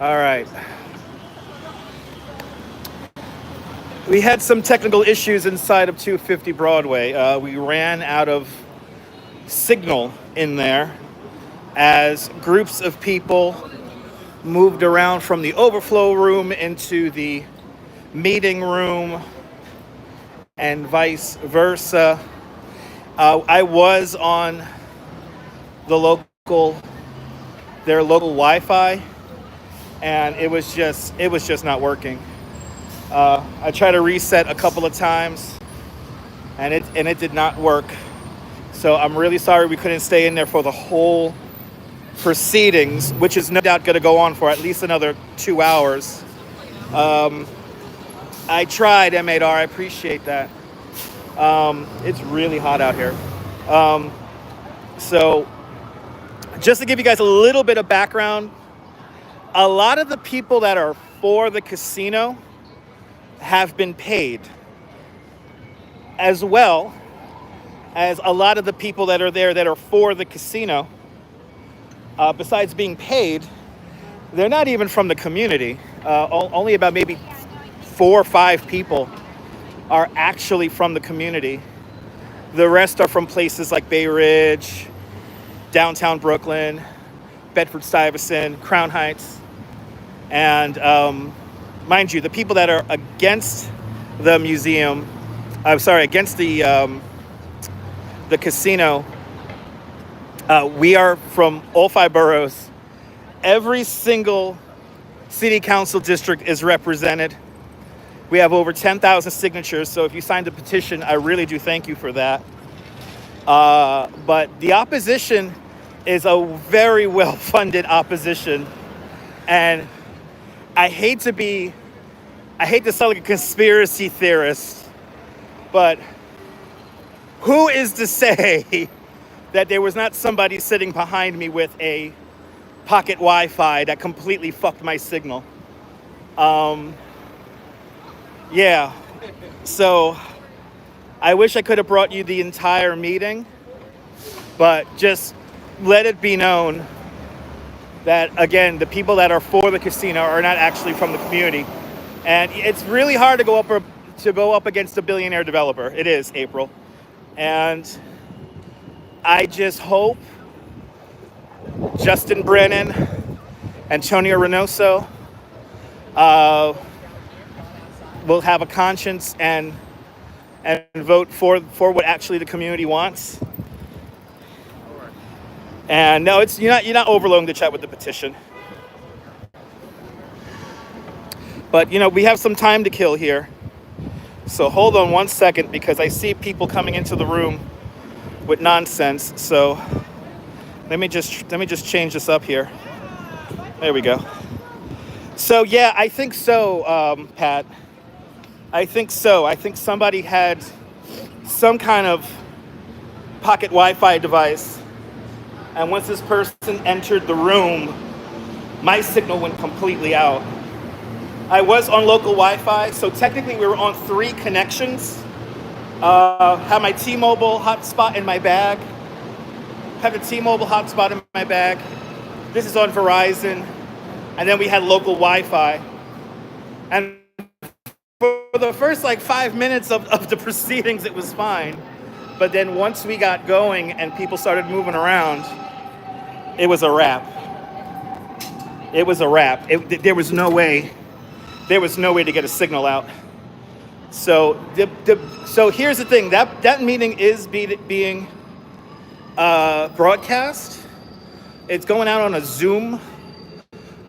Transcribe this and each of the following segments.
All right. We had some technical issues inside of 250 Broadway. We ran out of signal in there as groups of people moved around from the overflow room into the meeting room and vice versa. I was on the their local Wi-Fi, and it was just not working. I tried to reset a couple of times, and it did not work. So I'm really sorry we couldn't stay in there for the whole proceedings, which is no doubt going to go on for at least another 2 hours. I tried, M8R. I appreciate that. It's really hot out here. So just to give you guys a little bit of background, a lot of the people that are for the casino have been paid, as well as a lot of the people that are there that are for the casino, besides being paid, they're not even from the community. Only about maybe 4 or 5 people are actually from the community. The rest are from places like Bay Ridge, downtown Brooklyn, Bedford-Stuyvesant, Crown Heights. And mind you, the people that are against the museum, against the casino, we are from all 5 boroughs. Every single city council district is represented. We have over 10,000 signatures, so if you signed a petition, I really do thank you for that. But the opposition is a very well-funded opposition, and I hate to sound like a conspiracy theorist, but who is to say that there was not somebody sitting behind me with a pocket Wi-Fi that completely fucked my signal? Yeah, so I wish I could have brought you the entire meeting, but just let it be known that, again, the people that are for the casino are not actually from the community. And it's really hard to go up against a billionaire developer. It is, April. And I just hope Justin Brennan, Antonio Reynoso, will have a conscience and vote for what actually the community wants. And no, you're not overloading the chat with the petition. But we have some time to kill here. So hold on one second, because I see people coming into the room with nonsense. So let me just change this up here. There we go. So yeah, I think so, Pat. I think so. I think somebody had some kind of pocket Wi-Fi device, and once this person entered the room, my signal went completely out. I was on local Wi-Fi, so technically we were on 3 connections. Have my T-Mobile hotspot in my bag. Have the T-Mobile hotspot in my bag. This is on Verizon, and then we had local Wi-Fi. And for the first 5 minutes of the proceedings, it was fine. But then once we got going and people started moving around, it was a wrap. It was a wrap. There was no way to get a signal out. So so here's the thing. That meeting is being broadcast. It's going out on a Zoom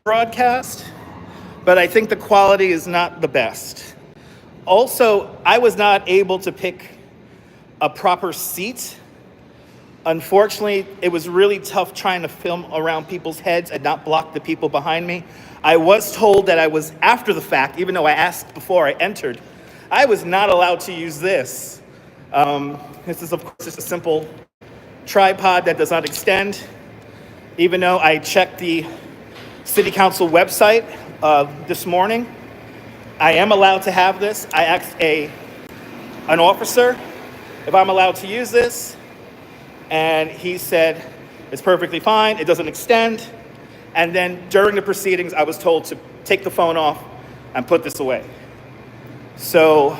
broadcast, but I think the quality is not the best. Also, I was not able to pick a proper seat. Unfortunately, it was really tough trying to film around people's heads and not block the people behind me. I was told that I was, after the fact, even though I asked before I entered, I was not allowed to use this. This is, of course, just a simple tripod that does not extend. Even though I checked the City Council website this morning, I am allowed to have this. I asked an officer if I'm allowed to use this, and he said it's perfectly fine. It doesn't extend, And then during the proceedings, I was told to take the phone off and put this away. So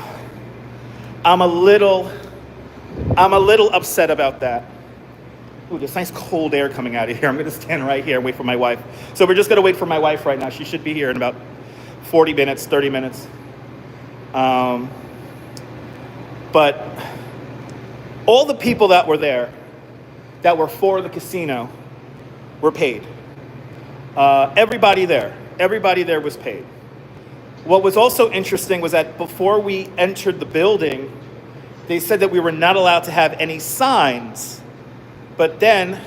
I'm a little upset about that. Ooh, there's nice cold air coming out of here. I'm gonna stand right here and wait for my wife. So we're just gonna wait for my wife right now. She should be here in about 40 minutes, 30 minutes. But all the people that were there, that were for the casino, were paid. Everybody there was paid. What was also interesting was that before we entered the building, they said that we were not allowed to have any signs. But then,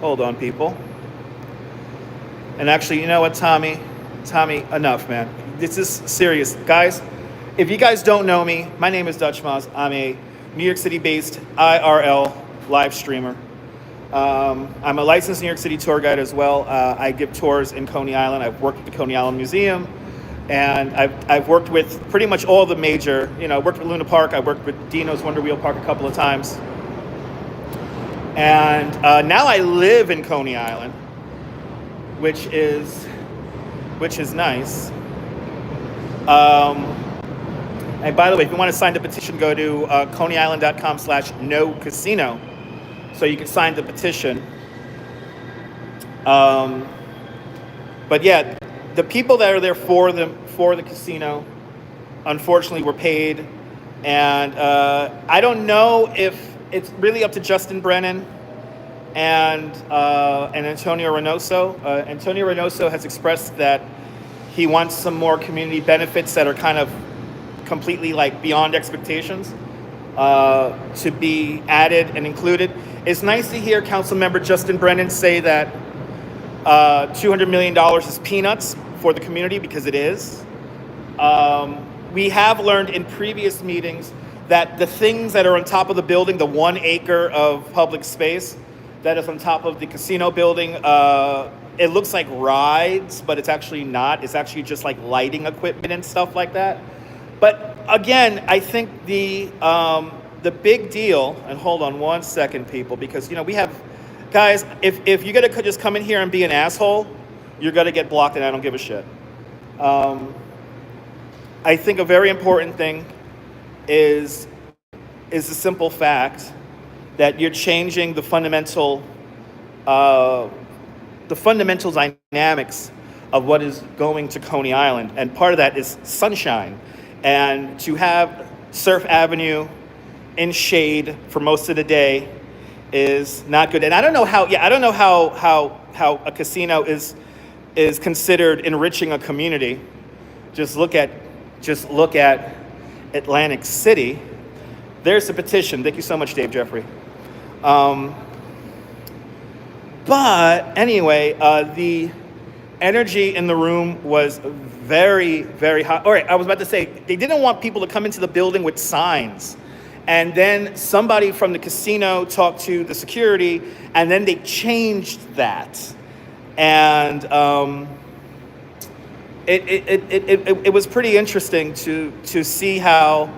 hold on, people. And actually, you know what, Tommy, enough, man. This is serious. Guys, if you guys don't know me, my name is Dutch Moz. I'm a New York City-based IRL live streamer. I'm a licensed New York City tour guide as well. I give tours in Coney Island. I've worked at the Coney Island Museum. And I've worked with pretty much all the major, I worked with Luna Park. I worked with Dino's Wonder Wheel Park a couple of times. And now I live in Coney Island, which is nice. And by the way, if you want to sign the petition, go to coneyisland.com/no-casino. So you can sign the petition. But yeah, the people that are there for the casino, unfortunately, were paid. And I don't know if it's really up to Justin Brennan and Antonio Reynoso. Antonio Reynoso has expressed that he wants some more community benefits that are kind of completely like beyond expectations to be added and included. It's nice to hear Councilmember Justin Brennan say that $200 million is peanuts for the community, because it is. We have learned in previous meetings that the things that are on top of the building, the 1 acre of public space that is on top of the casino building, it looks like rides, but it's actually not. It's actually just like lighting equipment and stuff like that. But again, I think the big deal, and hold on one second, people, because we have, guys, if you're gonna just come in here and be an asshole, you're gonna get blocked, and I don't give a shit. I think a very important thing is the simple fact that you're changing the fundamental dynamics of what is going to Coney Island, and part of that is sunshine. And to have Surf Avenue in shade for most of the day is not good. And I don't know how a casino is considered enriching a community. Just look at Atlantic City. There's the petition. Thank you so much, Dave Jeffrey. But anyway, the energy in the room was very, very hot. All right, I was about to say, they didn't want people to come into the building with signs. And then somebody from the casino talked to the security, and then they changed that. And it was pretty interesting to see how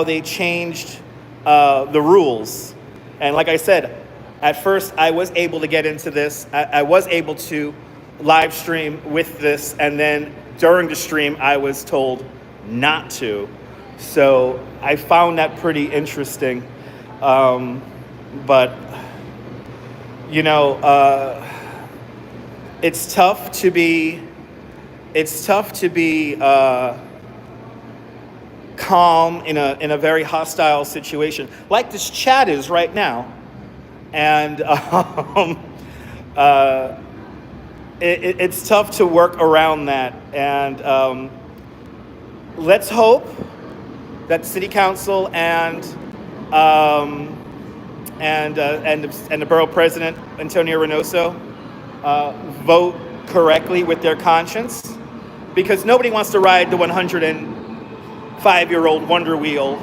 they changed the rules. And like I said, at first I was able to get into this. I was able to live stream with this, and then during the stream I was told not to. So I found that pretty interesting. But it's tough to be calm in a very hostile situation like this chat is right now. And it's tough to work around that. And let's hope that City Council and the Borough President Antonio Reynoso vote correctly with their conscience, because nobody wants to ride the 105-year-old Wonder Wheel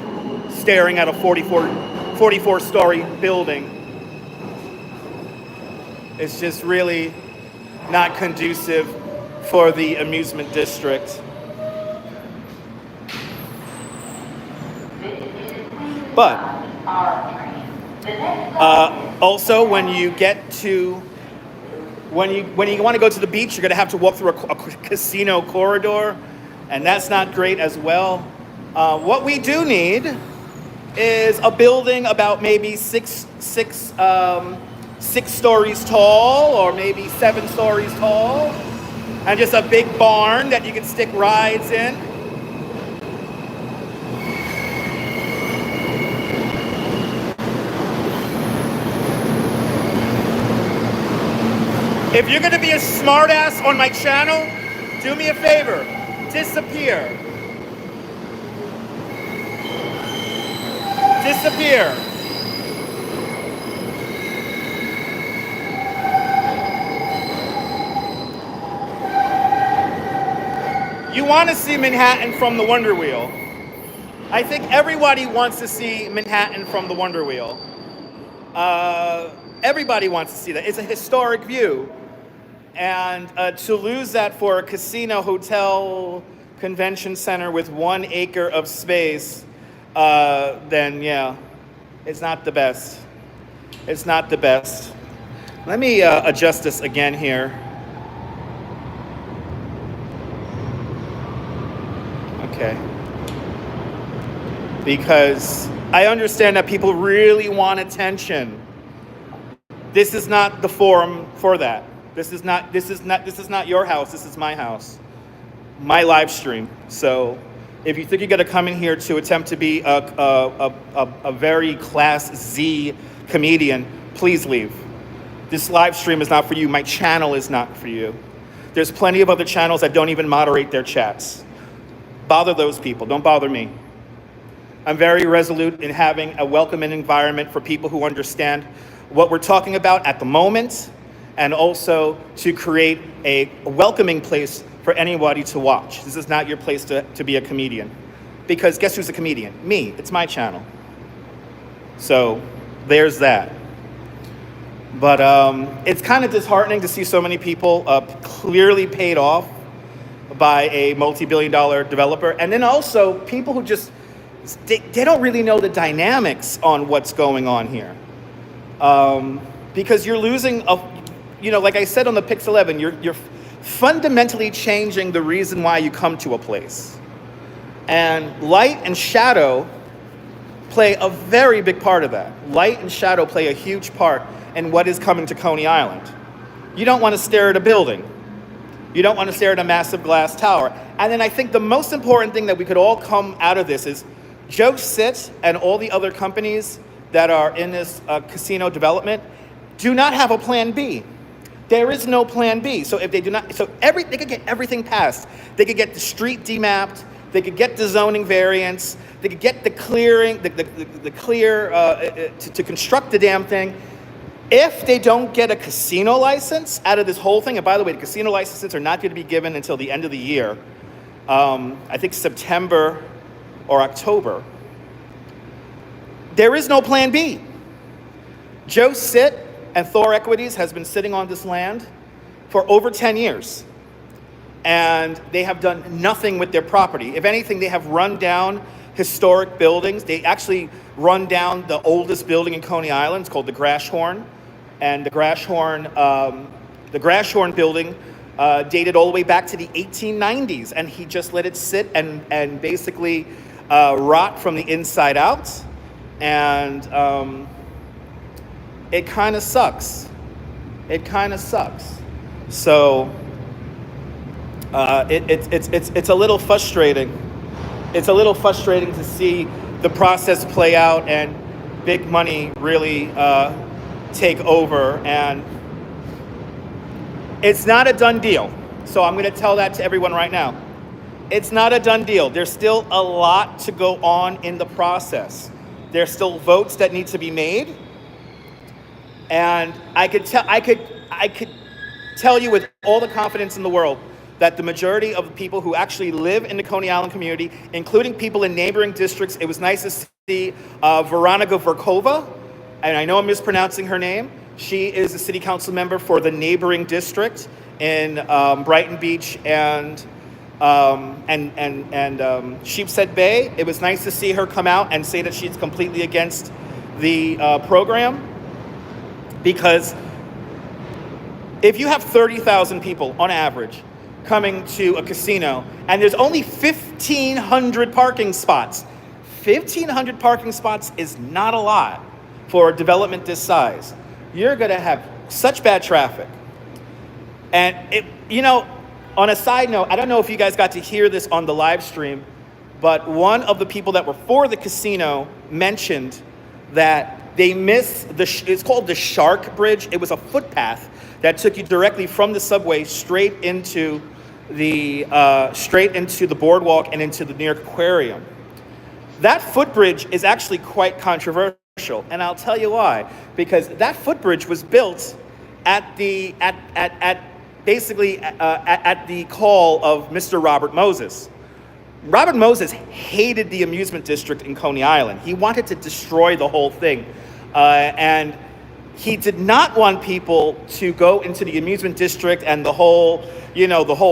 staring at a 44-story building. It's just really not conducive for the amusement district. But Also, when you get to when you want to go to the beach, you're going to have to walk through a casino corridor, and that's not great as well. What we do need is a building about maybe six stories tall, or maybe 7 stories tall, and just a big barn that you can stick rides in. If you're gonna be a smartass on my channel, do me a favor, disappear. Disappear. You want to see Manhattan from the Wonder Wheel. I think everybody wants to see Manhattan from the Wonder Wheel. Everybody wants to see that. It's a historic view. And to lose that for a casino, hotel, convention center with 1 acre of space, then yeah, it's not the best. It's not the best. Let me adjust this again here. Okay. Because I understand that people really want attention. This is not the forum for that. This is not your house. This is my house, my live stream. So, if you think you're gonna come in here to attempt to be a very class Z comedian, please leave. This live stream is not for you. My channel is not for you. There's plenty of other channels that don't even moderate their chats. Bother those people. Don't bother me. I'm very resolute in having a welcoming environment for people who understand what we're talking about at the moment, and also to create a welcoming place for anybody to watch. This is not your place to be a comedian. Because guess who's a comedian? Me. It's my channel. So there's that. But it's kind of disheartening to see so many people clearly paid off by a multi-billion-dollar developer. And then also people who just, they don't really know the dynamics on what's going on here. Because you're losing, like I said on the Pix 11, you're fundamentally changing the reason why you come to a place. And light and shadow play a very big part of that. Light and shadow play a huge part in what is coming to Coney Island. You don't want to stare at a building. You don't want to stare at a massive glass tower. And then I think the most important thing that we could all come out of this is Joe Sit and all the other companies that are in this casino development do not have a plan B. There is no plan B. So if they do not, they could get everything passed. They could get the street demapped. They could get the zoning variance. They could get the clearing, the clear to construct the damn thing. If they don't get a casino license out of this whole thing, and by the way, the casino licenses are not going to be given until the end of the year. I think September or October. There is no plan B. Joe Sit and Thor Equities has been sitting on this land for over 10 years. And they have done nothing with their property. If anything, they have run down historic buildings. They actually run down the oldest building in Coney Island. It's called the Grashhorn. And the Grashhorn building dated all the way back to the 1890s. And he just let it sit and basically rot from the inside out. And it kind of sucks. It kind of sucks. So it's a little frustrating. It's a little frustrating to see the process play out and big money really take over. And it's not a done deal. So I'm going to tell that to everyone right now. It's not a done deal. There's still a lot to go on in the process. There's still votes that need to be made. And I could tell you with all the confidence in the world that the majority of the people who actually live in the Coney Island community, including people in neighboring districts, it was nice to see Veronica Verkova, and I know I'm mispronouncing her name. She is a city council member for the neighboring district in Brighton Beach and Sheepshead Bay. It was nice to see her come out and say that she's completely against the program, because if you have 30,000 people on average coming to a casino and there's only 1,500 parking spots, 1,500 parking spots is not a lot for a development this size. You're going to have such bad traffic. And on a side note, I don't know if you guys got to hear this on the live stream, but one of the people that were for the casino mentioned that they missed it's called the Shark Bridge. It was a footpath that took you directly from the subway straight into the boardwalk and into the New York Aquarium. That footbridge is actually quite controversial, and I'll tell you why. Because that footbridge was built at the call of Mr. Robert Moses. Robert Moses hated the amusement district in Coney Island. He wanted to destroy the whole thing, and he did not want people to go into the amusement district and the whole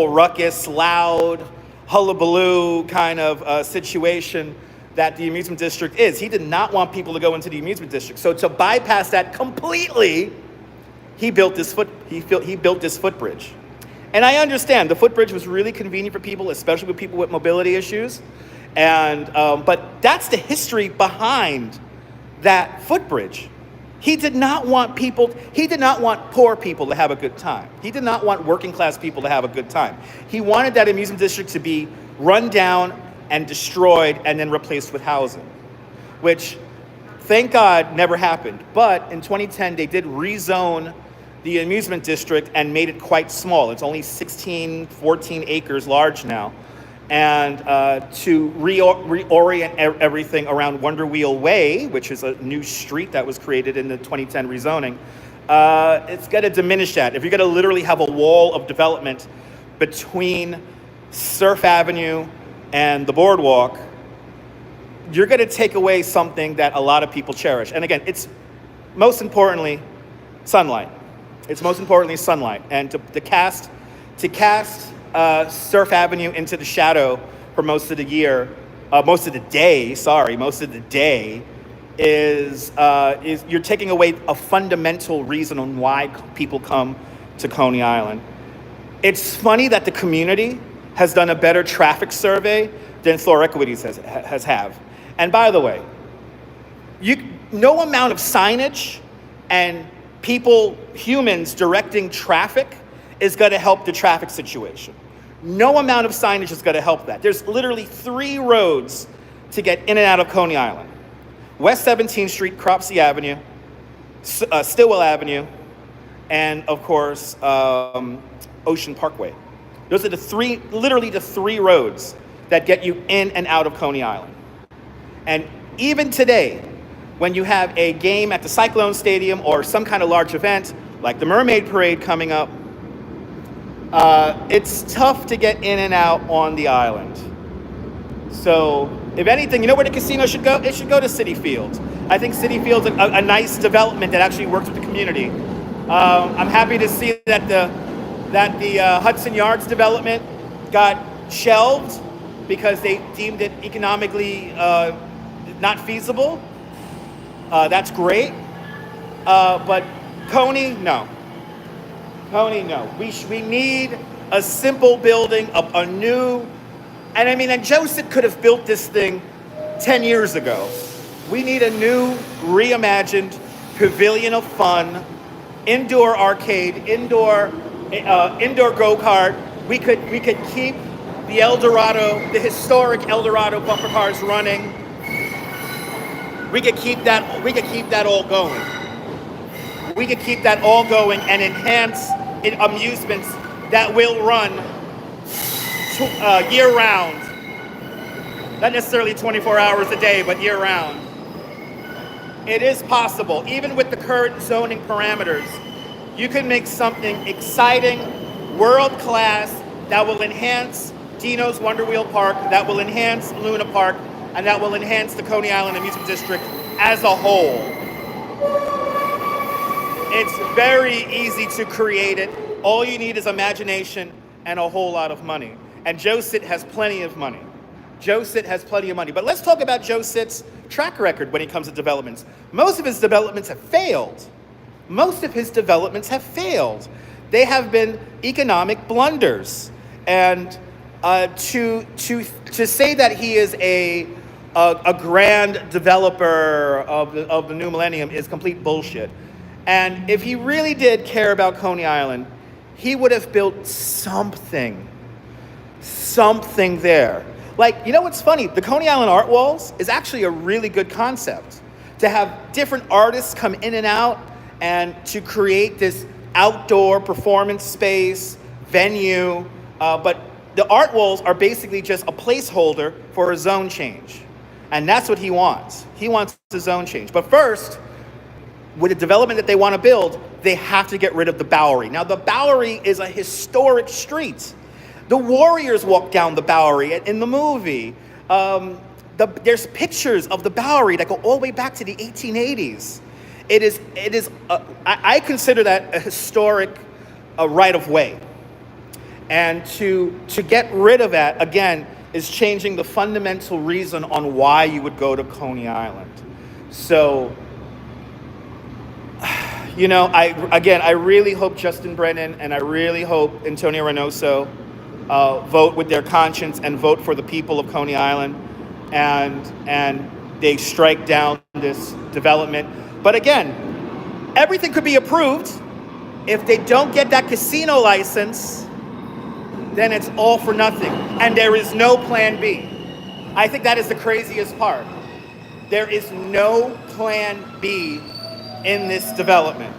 ruckus, loud, hullabaloo kind of situation that the amusement district is. He did not want people to go into the amusement district. So to bypass that completely, he built this footbridge. And I understand the footbridge was really convenient for people, especially with people with mobility issues. And but that's the history behind that footbridge. He did not want poor people to have a good time. He did not want working class people to have a good time. He wanted that amusement district to be run down and destroyed and then replaced with housing, which, thank God, never happened. But in 2010, they did rezone the amusement district and made it quite small. It's only 14 acres large now. And to reorient everything around Wonder Wheel Way, which is a new street that was created in the 2010 rezoning, it's going to diminish that. If you're going to literally have a wall of development between Surf Avenue and the boardwalk, you're going to take away something that a lot of people cherish. And again, it's most importantly sunlight. It's most importantly sunlight. And to cast Surf Avenue into the shadow for most of the day is you're taking away a fundamental reason on why people come to Coney Island. It's funny that the community has done a better traffic survey than Thor Equities has have. And by the way, no amount of signage and humans directing traffic is going to help the traffic situation. No amount of signage is going to help that. There's literally 3 roads to get in and out of Coney Island: West 17th Street, Cropsey Avenue, Stillwell Avenue, and of course, Ocean Parkway. Those are literally the three roads that get you in and out of Coney Island. And even today, when you have a game at the Cyclone Stadium or some kind of large event, like the Mermaid Parade coming up, it's tough to get in and out on the island. So, if anything, you know where the casino should go? It should go to Citi Field. I think Citi Field's a nice development that actually works with the community. I'm happy to see that the Hudson Yards development got shelved because they deemed it economically not feasible. That's great. But Coney, no. Coney, no. We need a simple building, a new, and Joseph could have built this thing 10 years ago. We need a new, reimagined pavilion of fun, indoor arcade, indoor go-kart. We could keep the Eldorado, the historic Eldorado bumper cars running. We could keep that all going. We could keep that all going and enhance amusements that will run year-round. Not necessarily 24 hours a day, but year-round. It is possible, even with the current zoning parameters, you can make something exciting, world-class, that will enhance Dino's Wonder Wheel Park, that will enhance Luna Park, and that will enhance the Coney Island Amusement District as a whole. It's very easy to create it. All you need is imagination and a whole lot of money. And Joe Sitt has plenty of money. But let's talk about Joe Sitt's track record when it comes to developments. Most of his developments have failed. Most of his developments have failed. They have been economic blunders. And to say that he is a grand developer of the new millennium is complete bullshit. And if he really did care about Coney Island, he would have built something there. Like, you know what's funny? The Coney Island Art Walls is actually a really good concept. To have different artists come in and out and to create this outdoor performance space, venue. But the art walls are basically just a placeholder for a zone change. And that's what he wants. He wants a zone change. But first, with the development that they want to build, they have to get rid of the Bowery. Now, the Bowery is a historic street. The Warriors walk down the Bowery in the movie. There's pictures of the Bowery that go all the way back to the 1880s. I consider that a historic right-of-way. And to get rid of that, again, is changing the fundamental reason on why you would go to Coney Island. So, you know, I really hope Justin Brennan and I really hope Antonio Reynoso vote with their conscience and vote for the people of Coney Island, and they strike down this development. But again, everything could be approved. If they don't get that casino license, then it's all for nothing. And there is no plan B. I think that is the craziest part. There is no plan B in this development.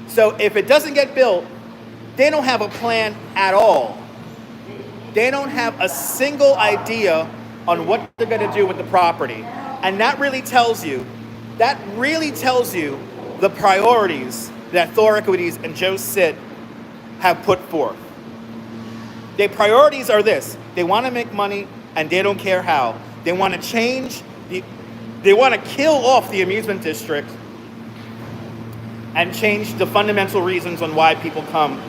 So if it doesn't get built, they don't have a plan at all. They don't have a single idea on what they're going to do with the property. And that really tells you the priorities that Thor Equities and Joe Sitt have put forth. Their priorities are this. They want to make money, and they don't care how. They want to they want to kill off the amusement district and change the fundamental reasons on why people come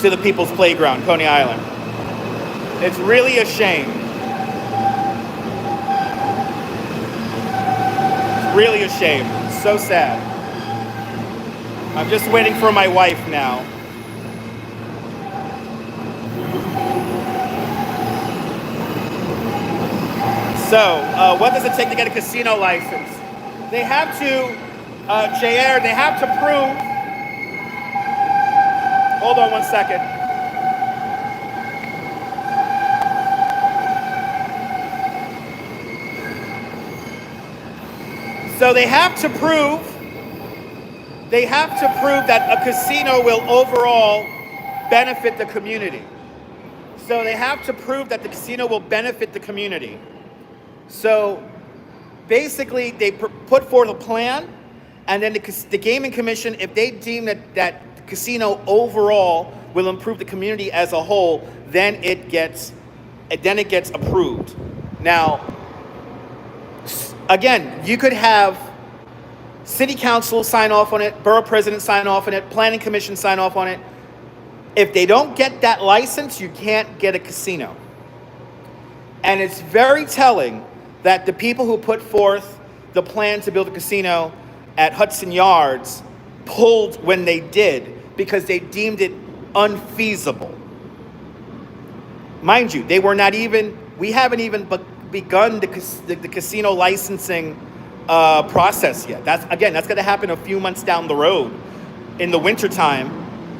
to the People's Playground, Coney Island. It's really a shame. It's really a shame. It's so sad. I'm just waiting for my wife now. So, what does it take to get a casino license? They have to, JR, they have to prove. Hold on one second. So they have to prove that a casino will overall benefit the community. So they have to prove that the casino will benefit the community. So basically, they put forth a plan, and then the Gaming Commission, if they deem that the casino overall will improve the community as a whole, then it gets approved. Now, again, you could have city council sign off on it, borough president sign off on it, planning commission sign off on it. If they don't get that license, you can't get a casino. And it's very telling that the people who put forth the plan to build a casino at Hudson Yards pulled when they did because they deemed it unfeasible. Mind you, we haven't even begun the casino licensing process yet. That's going to happen a few months down the road in the wintertime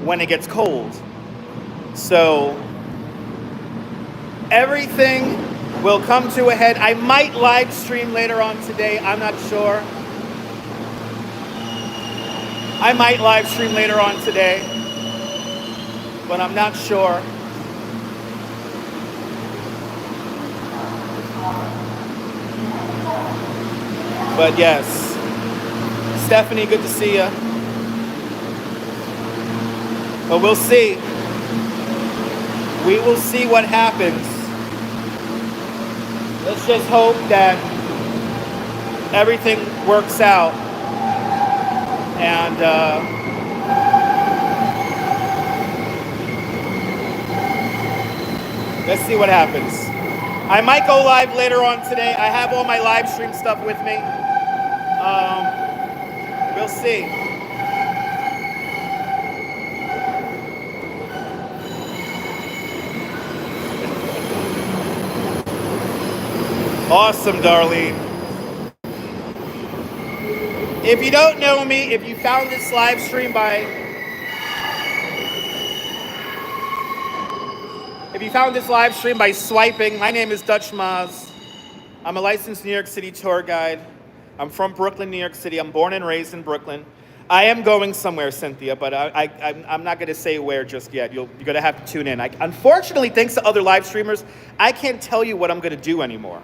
when it gets cold. So everything will come to a head. I might live stream later on today. I'm not sure. I might live stream later on today, but I'm not sure. But yes, Stephanie, good to see you. But we'll see. We will see what happens. Let's just hope that everything works out. And let's see what happens. I might go live later on today. I have all my live stream stuff with me. We'll see. Awesome, Darlene. If you don't know me, if you found this live stream by swiping, my name is Dutch Maz. I'm a licensed New York City tour guide. I'm from Brooklyn, New York City. I'm born and raised in Brooklyn. I am going somewhere, Cynthia, but I'm not going to say where just yet. You're going to have to tune in. Unfortunately, thanks to other live streamers, I can't tell you what I'm going to do anymore.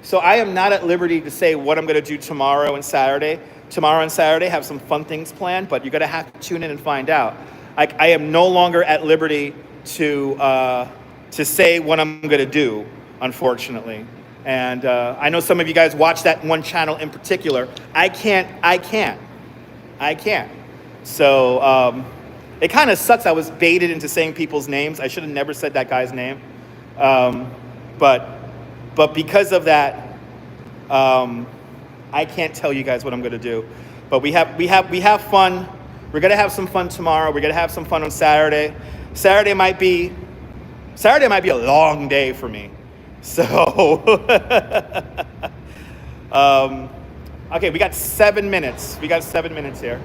So I am not at liberty to say what I'm going to do tomorrow and Saturday. Tomorrow and Saturday have some fun things planned, but you're going to have to tune in and find out. I am no longer at liberty to say what I'm going to do, unfortunately. And I know some of you guys watch that one channel in particular. I can't. So it kind of sucks. I was baited into saying people's names. I should have never said that guy's name. But because of that, I can't tell you guys what I'm going to do. But we have fun. We're going to have some fun tomorrow. We're going to have some fun on Saturday. Saturday might be a long day for me. So, okay, we got 7 minutes. We got 7 minutes here.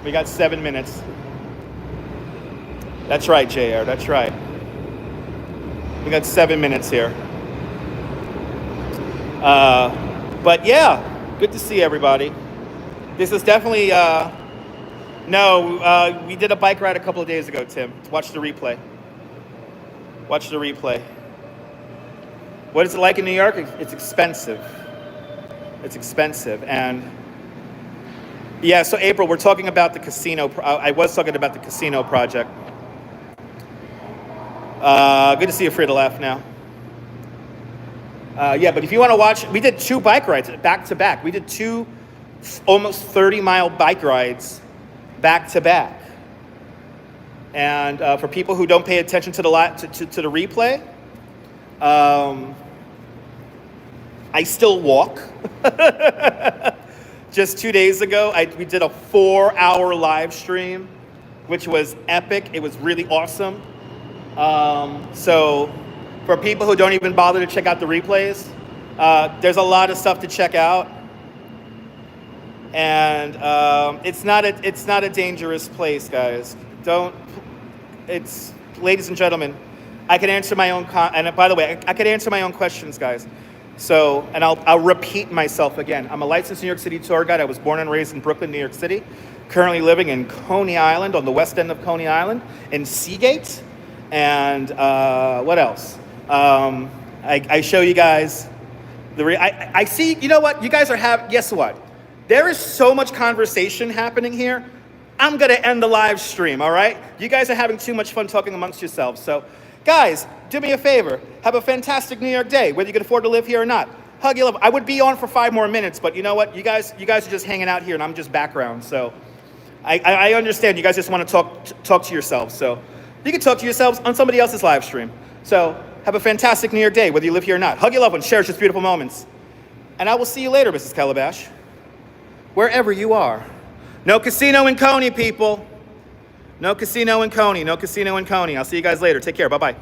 We got 7 minutes. That's right, JR. That's right. We got 7 minutes here. But yeah, good to see everybody. This is definitely, we did a bike ride a couple of days ago, Tim. Watch the replay. Watch the replay. What is it like in New York? It's expensive. It's expensive. And yeah, so April, we're talking about the casino. I was talking about the casino project. Good to see you, free to laugh now. Yeah, but if you want to watch, we did 2 bike rides back to back. We did 2 almost 30-mile bike rides back to back. And for people who don't pay attention to the replay, I still walk. Just 2 days ago, we did a 4-hour live stream, which was epic. It was really awesome. So for people who don't even bother to check out the replays, there's a lot of stuff to check out. And it's not a dangerous place, guys. Ladies and gentlemen, I can answer my own, and by the way, I could answer my own questions, guys. So, and I'll repeat myself again. I'm a licensed New York City tour guide. I was born and raised in Brooklyn, New York City. Currently living in Coney Island, on the west end of Coney Island, in Seagate. And what else? I show you guys I see, you know what? You guys are guess what? There is so much conversation happening here. I'm going to end the live stream, all right? You guys are having too much fun talking amongst yourselves. So, guys, do me a favor. Have a fantastic New York day, whether you can afford to live here or not. Hug your love. I would be on for 5 more minutes, but you know what? You guys are just hanging out here, and I'm just background. So, I understand. You guys just want to talk to yourselves. So, you can talk to yourselves on somebody else's live stream. So, have a fantastic New York day, whether you live here or not. Hug your loved ones. Cherish these beautiful moments. And I will see you later, Mrs. Calabash. Wherever you are. No casino in Coney, people. No casino in Coney. No casino in Coney. I'll see you guys later. Take care. Bye-bye.